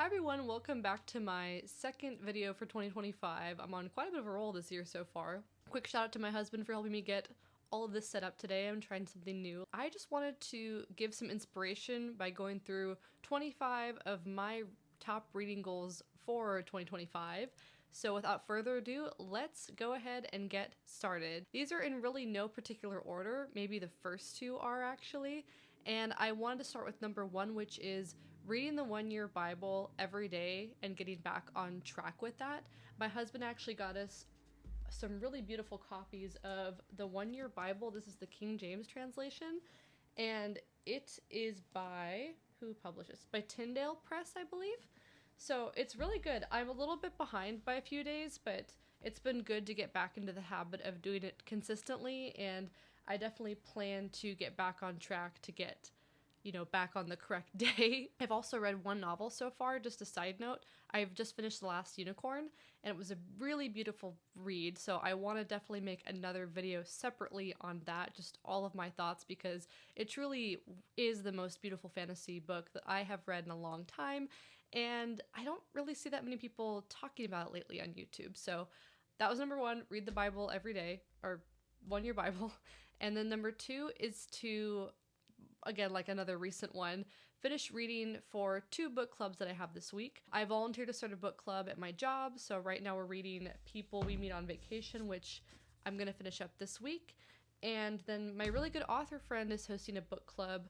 Hi everyone, welcome back to my second video for 2025. I'm on quite a bit of a roll this year so far. Quick shout out to my husband for helping me get all of this set up today. I'm trying something new. I just wanted to give some inspiration by going through 25 of my top reading goals for 2025. So without further ado, let's go ahead and get started. These are in really no particular order. Maybe the first two are actually. And I wanted to start with number one, which is reading the 1 year Bible every day and getting back on track with that. My husband actually got us some really beautiful copies of the 1 year Bible. This is the King James translation, and it is by, who publishes? By Tyndale Press, I believe. So it's really good. I'm a little bit behind by a few days, but it's been good to get back into the habit of doing it consistently, and I definitely plan to get back on track to get, back on the correct day. I've also read one novel so far, just a side note. I've just finished The Last Unicorn, and it was a really beautiful read, so I want to definitely make another video separately on that, just all of my thoughts, because it truly is the most beautiful fantasy book that I have read in a long time, and I don't really see that many people talking about it lately on YouTube. So that was number one, read the Bible every day, or 1 year Bible. And then number two is to, again, like another recent one, finish reading for 2 book clubs that I have this week. I volunteered to start a book club at my job, so right now we're reading People We Meet on Vacation, which I'm going to finish up this week. And then my really good author friend is hosting a book club.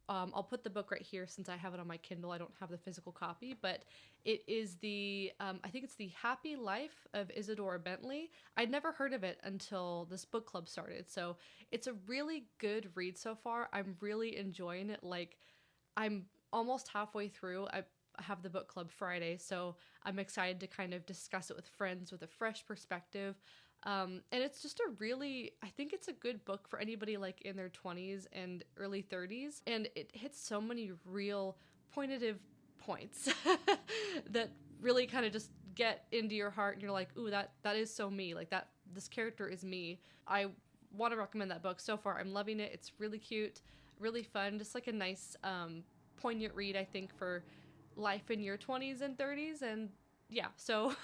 I'll put the book right here since I have it on my Kindle. I don't have the physical copy, but it is I think it's The Happy Life of Isadora Bentley. I'd never heard of it until this book club started, so it's a really good read so far. I'm really enjoying it. Like, I'm almost halfway through. I have the book club Friday, so I'm excited to kind of discuss it with friends with a fresh perspective. And it's just I think it's a good book for anybody like in their 20s and early 30s. And it hits so many real pointed points that really kind of just get into your heart, and you're like, ooh, that is so me. Like, this character is me. I want to recommend that book. So far, I'm loving it. It's really cute, really fun, just like a nice, poignant read, I think, for life in your 20s and 30s. And yeah, so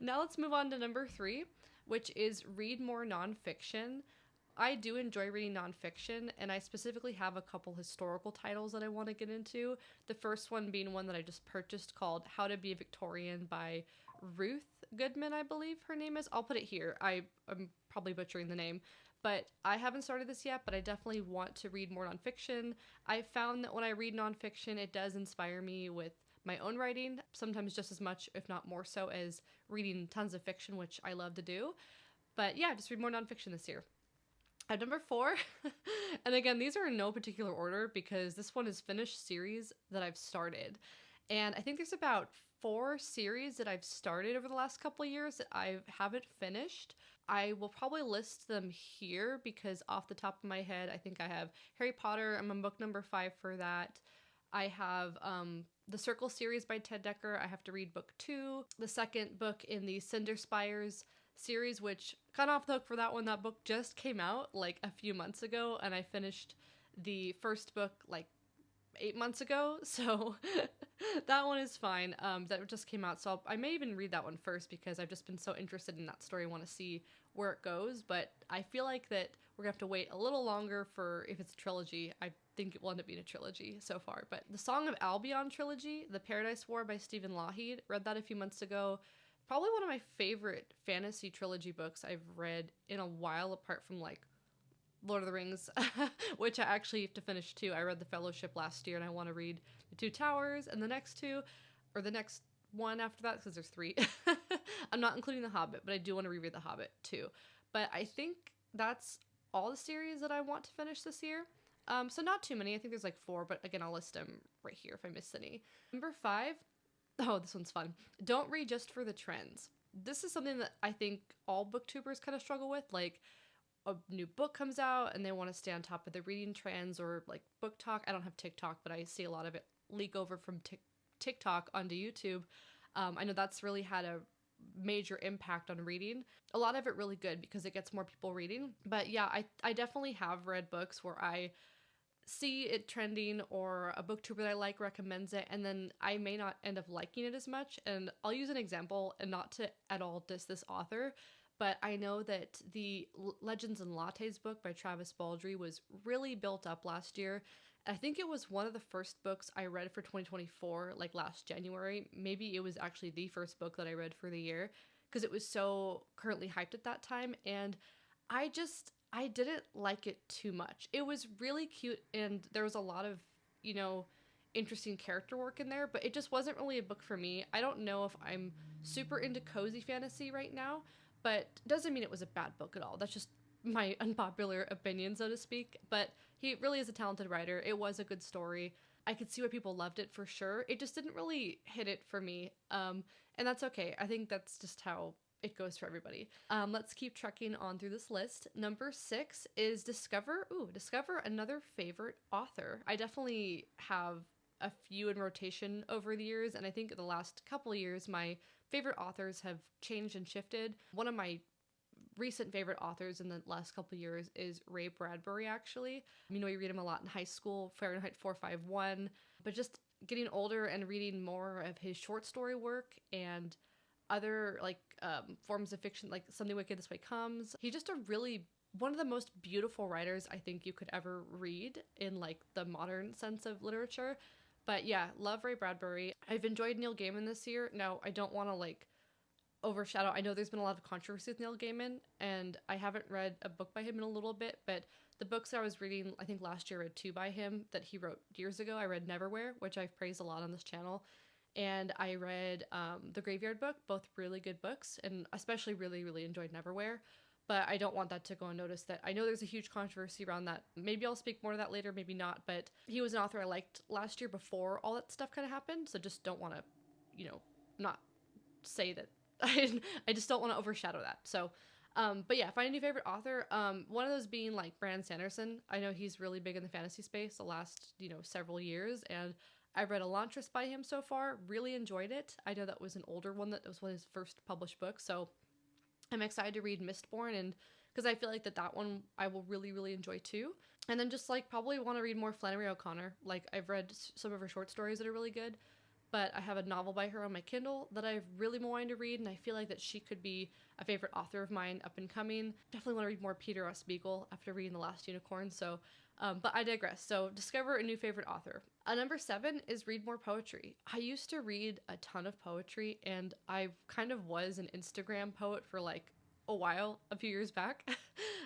now let's move on to number 3, which is read more nonfiction. I do enjoy reading nonfiction, and I specifically have a couple historical titles that I want to get into. The first one being one that I just purchased called How to Be a Victorian by Ruth Goodman, I believe her name is. I'll put it here. I'm probably butchering the name, but I haven't started this yet, but I definitely want to read more nonfiction. I found that when I read nonfiction, it does inspire me with my own writing, sometimes just as much, if not more so, as reading tons of fiction, which I love to do. But yeah, just read more nonfiction this year. At number 4, and again, these are in no particular order because this one is finished series that I've started. And I think there's about 4 series that I've started over the last couple of years that I haven't finished. I will probably list them here because off the top of my head, I think I have Harry Potter. I'm on book number 5 for that. I have the Circle series by Ted Dekker. I have to read book 2. The second book in the Cinder Spires series, which got off the hook for that one. That book just came out like a few months ago, and I finished the first book like 8 months ago, so that one is fine. That just came out, so I may even read that one first because I've just been so interested in that story. I want to see where it goes, but I feel like that we're gonna have to wait a little longer for if it's a trilogy. I think it will end up being a trilogy so far. But the Song of Albion trilogy, The Paradise War by Stephen Lougheed, read that a few months ago. Probably one of my favorite fantasy trilogy books I've read in a while, apart from like Lord of the Rings, which I actually have to finish too. I read The Fellowship last year, and I want to read The Two Towers and the next 2, or the next one after that, because there's 3. I'm not including The Hobbit, but I do want to reread The Hobbit too. But I think that's all the series that I want to finish this year. So not too many. I think there's like 4, but again, I'll list them right here if I miss any. Number 5. Oh, this one's fun. Don't read just for the trends. This is something that I think all booktubers kind of struggle with. Like, a new book comes out and they want to stay on top of the reading trends, or like book talk. I don't have TikTok, but I see a lot of it leak over from TikTok onto YouTube. I know that's really had a major impact on reading. A lot of it really good because it gets more people reading. But yeah, I definitely have read books where I see it trending or a booktuber that I like recommends it, and then I may not end up liking it as much. And I'll use an example, and not to at all diss this author, but I know that the Legends and Lattes book by Travis Baldree was really built up last year. I think it was one of the first books I read for 2024, like last January. Maybe it was actually the first book that I read for the year because it was so currently hyped at that time. And I didn't like it too much. It was really cute and there was a lot of, you know, interesting character work in there, but it just wasn't really a book for me. I don't know if I'm super into cozy fantasy right now, but doesn't mean it was a bad book at all. That's just my unpopular opinion, so to speak. But he really is a talented writer. It was a good story. I could see why people loved it for sure. It just didn't really hit it for me. And that's okay. I think that's just how it goes for everybody. Let's keep trekking on through this list. Number 6 is discover another favorite author. I definitely have a few in rotation over the years, and I think the last couple of years my favorite authors have changed and shifted. One of my recent favorite authors in the last couple of years is Ray Bradbury, actually. You know, you read him a lot in high school, Fahrenheit 451, but just getting older and reading more of his short story work and other forms of fiction, like Something Wicked This Way Comes. He's just one of the most beautiful writers I think you could ever read in like the modern sense of literature. But yeah, love Ray Bradbury. I've enjoyed Neil Gaiman this year. Now, I don't want to overshadow. I know there's been a lot of controversy with Neil Gaiman, and I haven't read a book by him in a little bit, but the books that I was reading, I think last year I read 2 by him that he wrote years ago. I read Neverwhere, which I've praised a lot on this channel, and I read The Graveyard Book, both really good books, and especially really, really enjoyed Neverwhere. But I don't want that to go unnoticed. That I know there's a huge controversy around that. Maybe I'll speak more to that later, maybe not. But he was an author I liked last year before all that stuff kind of happened. So just don't want to, not say that. I just don't want to overshadow that. So, but yeah, find a new favorite author. One of those being like Brandon Sanderson. I know he's really big in the fantasy space the last, several years. And I've read Elantris by him so far. Really enjoyed it. I know that was an older one. That was one of his first published books. So I'm excited to read Mistborn, and because I feel like that one I will really, really enjoy too. And then just probably want to read more Flannery O'Connor. I've read some of her short stories that are really good, but I have a novel by her on my Kindle that I've really been wanting to read, and I feel like that she could be a favorite author of mine up and coming. Definitely want to read more Peter S. Beagle after reading The Last Unicorn, so but I digress. So discover a new favorite author. Number 7 is read more poetry. I used to read a ton of poetry, and I kind of was an Instagram poet for a while, a few years back.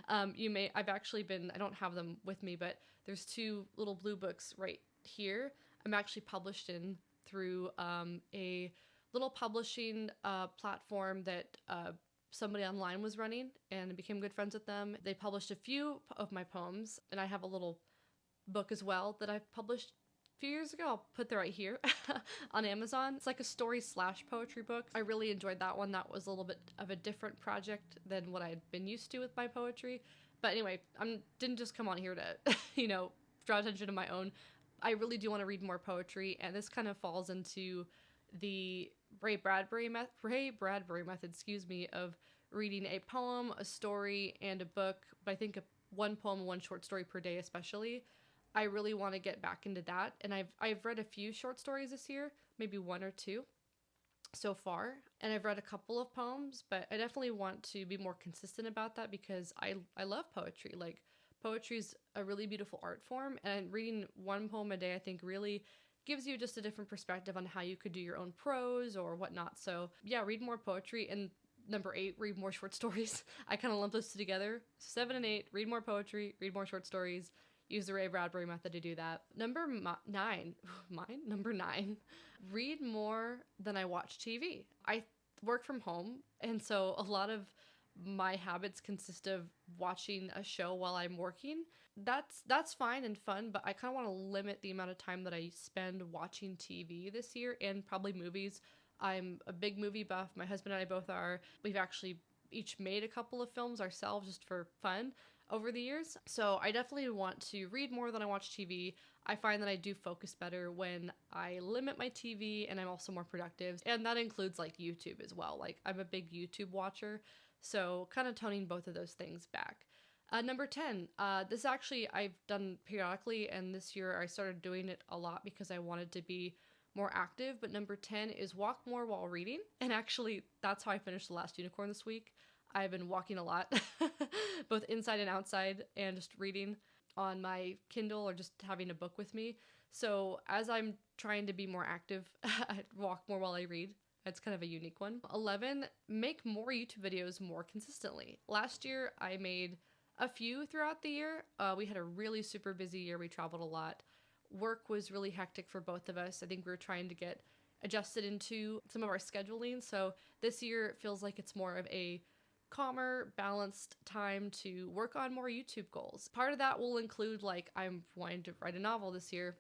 I've actually been, I don't have them with me, but there's 2 little blue books right here. I'm actually published in through a little publishing platform that somebody online was running, and I became good friends with them. They published a few of my poems, and I have a little book as well that I've published a few years ago. I'll put that right here on Amazon. It's like a story/poetry book. I really enjoyed that one. That was a little bit of a different project than what I had been used to with my poetry. But anyway, I didn't just come on here to, draw attention to my own. I really do want to read more poetry, and this kind of falls into the Ray Bradbury method, of reading a poem, a story, and a book, but I think one poem and one short story per day especially. I really want to get back into that, and I've read a few short stories this year, maybe 1 or 2 so far, and I've read a couple of poems, but I definitely want to be more consistent about that because I love poetry. Poetry is a really beautiful art form, and reading one poem a day I think really gives you just a different perspective on how you could do your own prose or whatnot. So yeah, read more poetry. And number 8, read more short stories. I kind of lump those 2 together. 7 and 8, read more poetry, read more short stories. Use the Ray Bradbury method to do that. Number 9, Number 9, read more than I watch TV. I work from home, and so a lot of my habits consist of watching a show while I'm working. That's fine and fun, but I kind of want to limit the amount of time that I spend watching TV this year, and probably movies. I'm a big movie buff. My husband and I both are. We've actually each made a couple of films ourselves just for fun over the years. So I definitely want to read more than I watch TV. I find that I do focus better when I limit my TV, and I'm also more productive. And that includes YouTube as well. I'm a big YouTube watcher. So kind of toning both of those things back. Number 10. This actually I've done periodically, and this year I started doing it a lot because I wanted to be more active. But number 10 is walk more while reading. And actually, that's how I finished The Last Unicorn this week. I've been walking a lot, both inside and outside, and just reading on my Kindle or just having a book with me. So as I'm trying to be more active, I walk more while I read. It's kind of a unique one. 11, make more YouTube videos more consistently. Last year, I made a few throughout the year. We had a really super busy year. We traveled a lot. Work was really hectic for both of us. I think we were trying to get adjusted into some of our scheduling. So this year, it feels like it's more of a calmer, balanced time to work on more YouTube goals. Part of that will include, like, I'm wanting to write a novel this year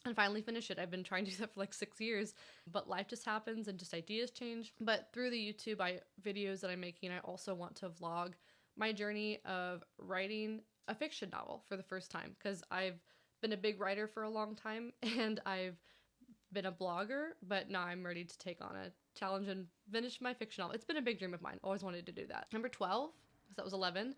and finally finish it. I've been trying to do that for like 6 years, but life just happens and just ideas change. But through the YouTube videos that I'm making, I also want to vlog my journey of writing a fiction novel for the first time, because I've been a big writer for a long time and I've been a blogger, but now I'm ready to take on a challenge and finish my fiction novel. It's been a big dream of mine. Always wanted to do that. Number 12, because that was 11,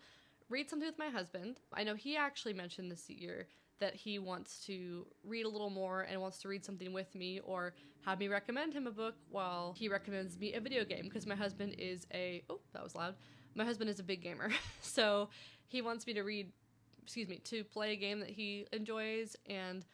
read something with my husband. I know he actually mentioned this year that he wants to read a little more and wants to read something with me, or have me recommend him a book while he recommends me a video game, because my husband is that was loud. My husband is a big gamer. So he wants me to play a game that he enjoys and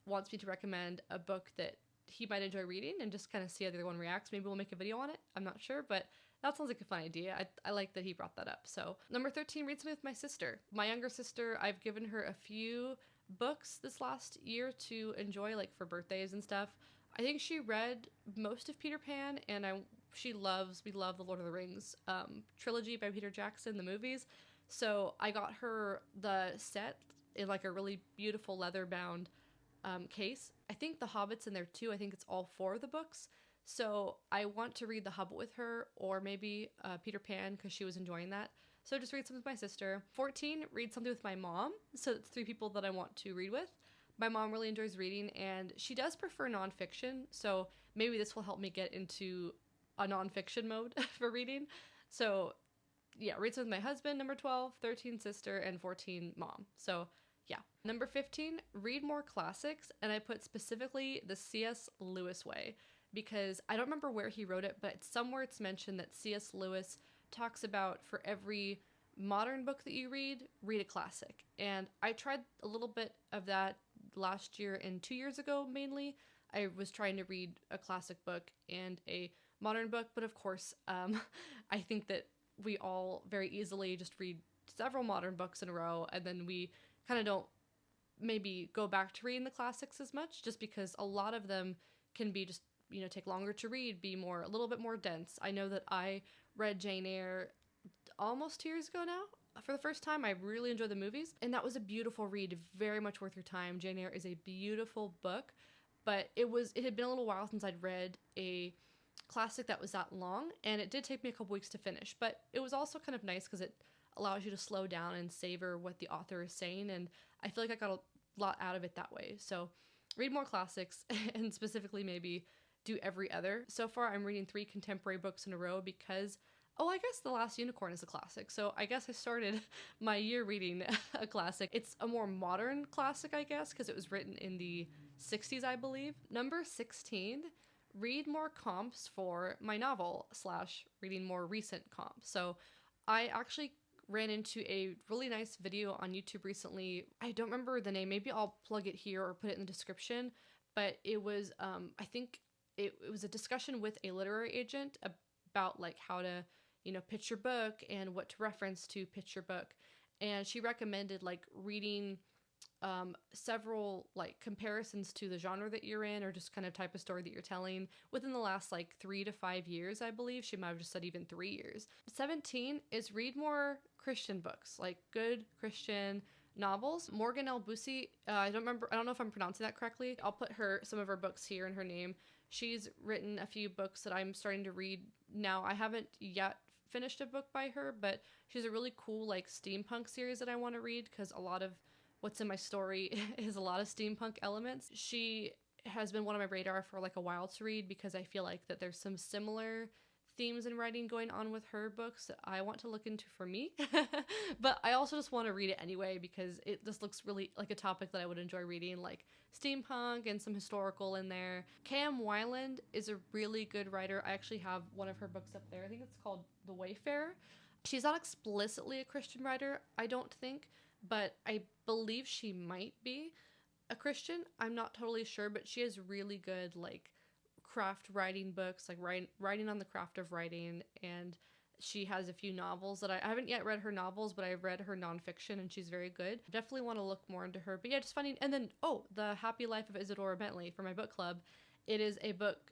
wants me to recommend a book that he might enjoy reading and just kind of see how the other one reacts. Maybe we'll make a video on it. I'm not sure, but that sounds like a fun idea. I like that he brought that up. So number 13, read something with my sister. My younger sister, I've given her a few books this last year to enjoy, like for birthdays and stuff. I think she read most of Peter Pan, and we love the Lord of the Rings trilogy by Peter Jackson, the movies. So I got her the set in like a really beautiful leather bound case. I think The Hobbit's in there too. I think it's all 4 of the books. So I want to read The Hobbit with her, or maybe Peter Pan, because she was enjoying that. So just read something with my sister. 14, read something with my mom. So it's 3 people that I want to read with. My mom really enjoys reading, and she does prefer nonfiction. So maybe this will help me get into a nonfiction mode for reading. So yeah, read something with my husband, number 12, 13, sister, and 14, mom. So yeah. Number 15, read more classics. And I put specifically the C.S. Lewis way, because I don't remember where he wrote it, but somewhere it's mentioned that C.S. Lewis talks about, for every modern book that you read a classic. And I tried a little bit of that last year and 2 years ago mainly. I was trying to read a classic book and a modern book, but of course, I think that we all very easily just read several modern books in a row, and then we kind of don't maybe go back to reading the classics as much, just because a lot of them can be just, take longer to read, be a little bit more dense. I know that I read Jane Eyre almost 2 years ago now for the first time. I really enjoyed the movies, and that was a beautiful read, very much worth your time. Jane Eyre is a beautiful book, but it had been a little while since I'd read a classic that was that long, and it did take me a couple weeks to finish, but it was also kind of nice because it allows you to slow down and savor what the author is saying, and I feel like I got a lot out of it that way. So read more classics, and specifically maybe do every other. So far I'm reading 3 contemporary books in a row because I guess The Last Unicorn is a classic, so I guess I started my year reading a classic. It's a more modern classic, I guess, because it was written in the 60s, I believe. Number 16, read more comps for my novel / reading more recent comps. So I actually ran into a really nice video on YouTube recently. I don't remember the name. Maybe I'll plug it here or put it in the description. But it was, I think it was a discussion with a literary agent about like how to, pitch your book and what to reference to pitch your book. And she recommended like reading several like comparisons to the genre that you're in, or just kind of type of story that you're telling within the last like 3 to 5 years, I believe. She might have just said even 3 years. 17 is read more Christian books, like good Christian novels. Morgan L. Boosie, I don't know if I'm pronouncing that correctly. I'll put some of her books here in her name. She's written a few books that I'm starting to read now. I haven't yet finished a book by her, but she's a really cool like steampunk series that I want to read, because a lot of what's in my story is a lot of steampunk elements. She has been one on my radar for like a while to read, because I feel like that there's some similar themes and writing going on with her books that I want to look into for me. But I also just want to read it anyway because it just looks really like a topic that I would enjoy reading, like steampunk and some historical in there. Cam Weiland is a really good writer. I actually have one of her books up there. I think it's called The Wayfarer. She's not explicitly a Christian writer, I don't think, but I believe she might be a Christian. I'm not totally sure, but she has really good like craft writing books, like writing on the craft of writing, and she has a few novels that I haven't yet read her novels, but I've read her nonfiction and she's very good. Definitely want to look more into her. But yeah, just finding, and then The Happy Life of Isadora Bentley for my book club. It is a book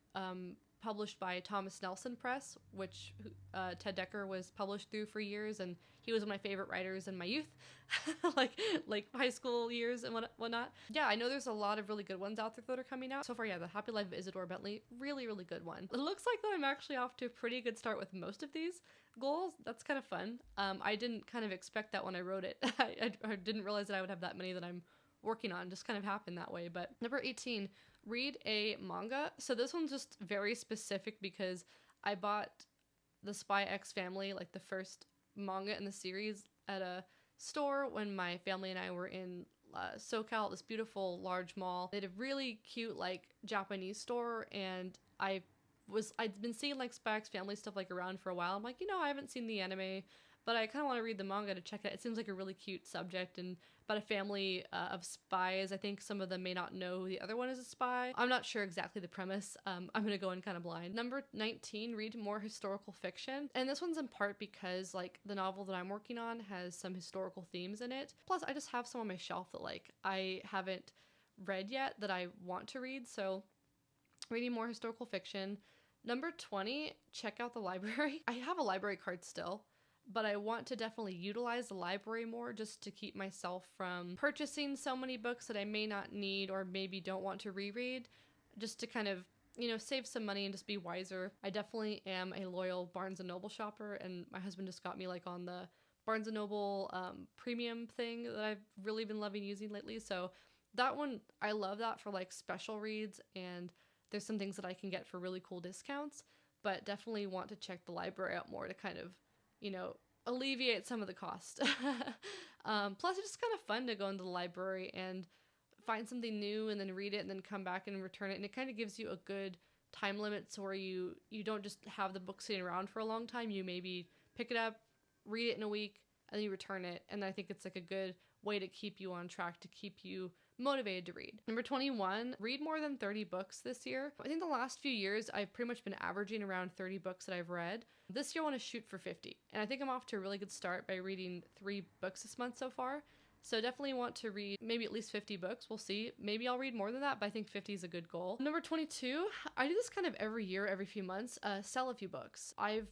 published by Thomas Nelson Press, which Ted Dekker was published through for years, and he was one of my favorite writers in my youth, like high school years and whatnot. Yeah, I know there's a lot of really good ones out there that are coming out. So far, yeah, The Happy Life of Isadora Bentley, really, really good one. It looks like that I'm actually off to a pretty good start with most of these goals. That's kind of fun. I didn't kind of expect that when I wrote it. I didn't realize that I would have that many that I'm working on. Just kind of happened that way. But number 18, read a manga. So this one's just very specific because I bought the Spy X Family, like the first manga in the series, at a store when my family and I were in SoCal, this beautiful large mall. They had a really cute like Japanese store, and I'd been seeing like Spy X Family stuff like around for a while. I'm like, I haven't seen the anime, but I kind of want to read the manga to check it. It seems like a really cute subject and about a family of spies. I think some of them may not know who the other one is a spy. I'm not sure exactly the premise. I'm going to go in kind of blind. Number 19, read more historical fiction. And this one's in part because like the novel that I'm working on has some historical themes in it. Plus I just have some on my shelf that like I haven't read yet that I want to read. So reading more historical fiction. Number 20, check out the library. I have a library card still, but I want to definitely utilize the library more just to keep myself from purchasing so many books that I may not need or maybe don't want to reread, just to kind of, save some money and just be wiser. I definitely am a loyal Barnes & Noble shopper, and my husband just got me like on the Barnes & Noble premium thing that I've really been loving using lately. So that one, I love that for like special reads, and there's some things that I can get for really cool discounts, but definitely want to check the library out more to kind of alleviate some of the cost. Plus, it's just kind of fun to go into the library and find something new and then read it and then come back and return it. And it kind of gives you a good time limit so where you don't just have the book sitting around for a long time. You maybe pick it up, read it in a week, and then you return it. And I think it's like a good way to keep you on track, to keep you motivated to read. Number 21, read more than 30 books this year. I think the last few years I've pretty much been averaging around 30 books that I've read. This year I want to shoot for 50, and I think I'm off to a really good start by reading 3 books this month so far. So definitely want to read maybe at least 50 books. We'll see. Maybe I'll read more than that, but I think 50 is a good goal. Number 22, I do this kind of every year, every few months, sell a few books. I've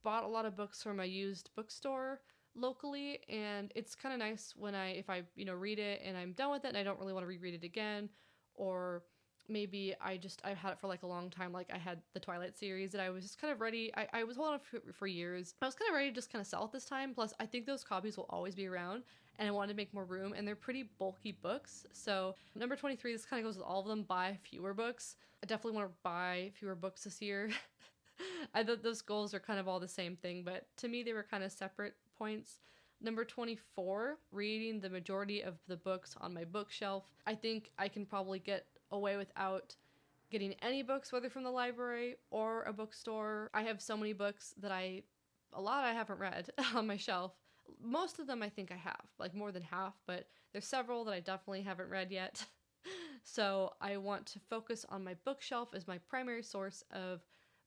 bought a lot of books from a used bookstore locally, and it's kind of nice when if I read it and I'm done with it and I don't really want to reread it again, or maybe I've had it for like a long time, like I had the Twilight series that I was just kind of ready. I was holding on for years. I was kind of ready to just kind of sell it this time. Plus I think those copies will always be around, and I wanted to make more room, and they're pretty bulky books. So number 23, this kind of goes with all of them: buy fewer books. I definitely want to buy fewer books this year. I thought those goals are kind of all the same thing, but to me they were kind of separate points. Number 24, reading the majority of the books on my bookshelf. I think I can probably get away without getting any books, whether from the library or a bookstore. I have so many books that a lot I haven't read on my shelf. Most of them I think I have, like more than half, but there's several that I definitely haven't read yet. So I want to focus on my bookshelf as my primary source of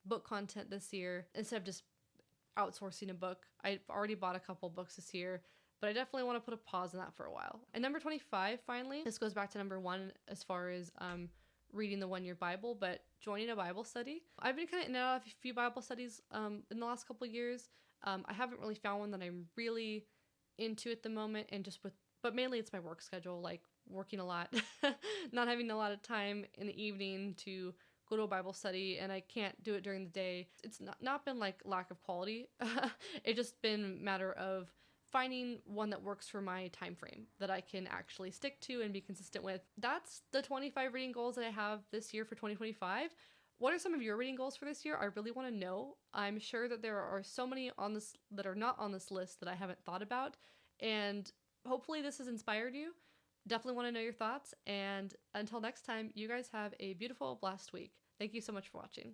book content this year, instead of just outsourcing a book. I've already bought a couple books this year, but I definitely want to put a pause on that for a while. And number 25, finally, this goes back to number 1 as far as reading the one-year Bible, but joining a Bible study. I've been kind of in and out of a few Bible studies in the last couple of years. I haven't really found one that I'm really into at the moment, and but mainly it's my work schedule, like working a lot, not having a lot of time in the evening to go to a Bible study, and I can't do it during the day. It's not been like lack of quality. It's just been a matter of finding one that works for my time frame that I can actually stick to and be consistent with. That's the 25 reading goals that I have this year for 2025. What are some of your reading goals for this year? I really want to know. I'm sure that there are so many on this that are not on this list that I haven't thought about, and hopefully this has inspired you. Definitely want to know your thoughts, and until next time, you guys have a beautiful, blessed week. Thank you so much for watching.